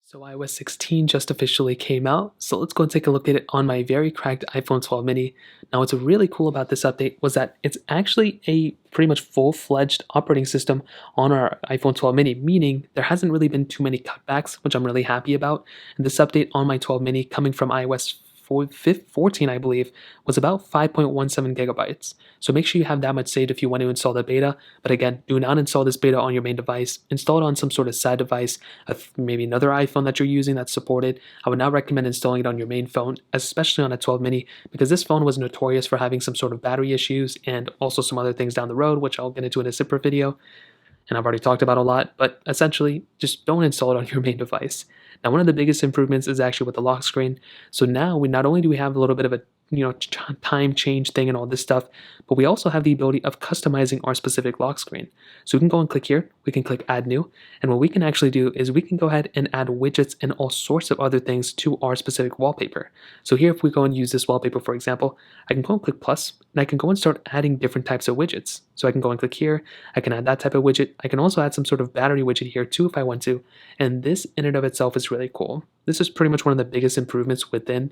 So iOS 16 just officially came out, so let's go and take a look at it on my very cracked iPhone 12 mini. Now what's really cool about this update was that it's actually a pretty much full-fledged operating system on our iPhone 12 mini, meaning there hasn't really been too many cutbacks, which I'm really happy about. And this update on my 12 mini coming from iOS 14, I believe, was about 5.17 gigabytes. So make sure you have that much saved if you want to install the beta. But again, do not install this beta on your main device. Install it on some sort of side device, maybe another iPhone that you're using that's supported. I would not recommend installing it on your main phone, especially on a 12 mini, because this phone was notorious for having some sort of battery issues and also some other things down the road, which I'll get into in a separate video and I've already talked about a lot, but essentially just don't install it on your main device. Now, one of the biggest improvements is actually with the lock screen. So now we not only do we have a little bit of a time change thing and all this stuff, but we also have the ability of customizing our specific lock screen. So we can go and click here, we can click add new, and what we can actually do is we can go ahead and add widgets and all sorts of other things to our specific wallpaper. So here, if we go and use this wallpaper, for example, I can go and click plus, and I can go and start adding different types of widgets. So I can go and click here, I can add that type of widget, I can also add some sort of battery widget here too if I want to, and this in and of itself is really cool. This is pretty much one of the biggest improvements within,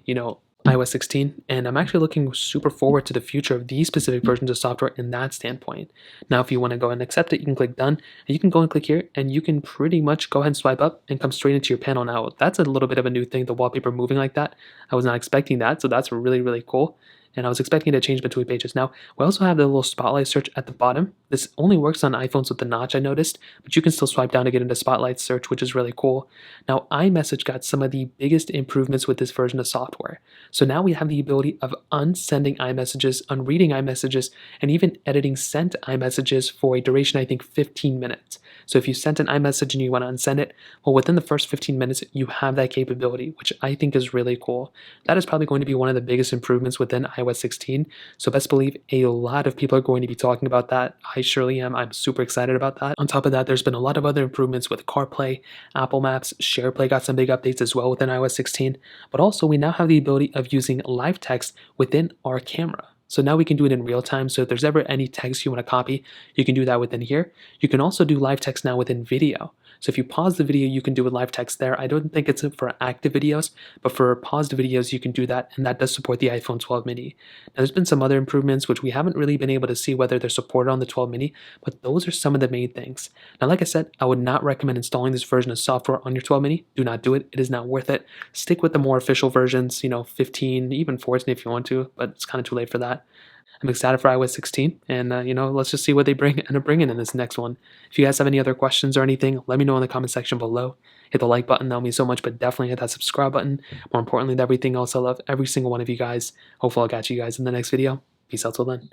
iOS 16, and I'm actually looking super forward to the future of these specific versions of software in that standpoint. Now, if you want to go and accept it, you can click done, and you can go and click here, and you can pretty much go ahead and swipe up and come straight into your panel now. That's a little bit of a new thing, the wallpaper moving like that. I was not expecting that, so that's really, really cool. And I was expecting to change between pages. Now, we also have the little spotlight search at the bottom. This only works on iPhones with the notch, I noticed, but you can still swipe down to get into spotlight search, which is really cool. Now, iMessage got some of the biggest improvements with this version of software. So now we have the ability of unsending iMessages, unreading iMessages, and even editing sent iMessages for a duration, I think, 15 minutes. So if you sent an iMessage and you want to unsend it, well, within the first 15 minutes, you have that capability, which I think is really cool. That is probably going to be one of the biggest improvements within iOS 16. So best believe a lot of people are going to be talking about that. I surely am. I'm super excited about that. On top of that, there's been a lot of other improvements with CarPlay, Apple Maps, SharePlay got some big updates as well within iOS 16. But also we now have the ability of using live text within our camera. So now we can do it in real time. So if there's ever any text you want to copy, you can do that within here. You can also do live text now within video. So if you pause the video, you can do with live text there. I don't think it's for active videos, but for paused videos, you can do that, and that does support the iPhone 12 mini. Now, there's been some other improvements, which we haven't really been able to see whether they're supported on the 12 mini, but those are some of the main things. Now, like I said, I would not recommend installing this version of software on your 12 mini. Do not do it. It is not worth it. Stick with the more official versions, 15, even 14 if you want to, but it's kind of too late for that. I'm excited for iOS 16, and let's just see what they end up bringing in this next one. If you guys have any other questions or anything, let me know in the comment section below. Hit the like button, that'll mean so much, but definitely hit that subscribe button. More importantly than everything else, I love every single one of you guys. Hopefully I'll catch you guys in the next video. Peace out till then.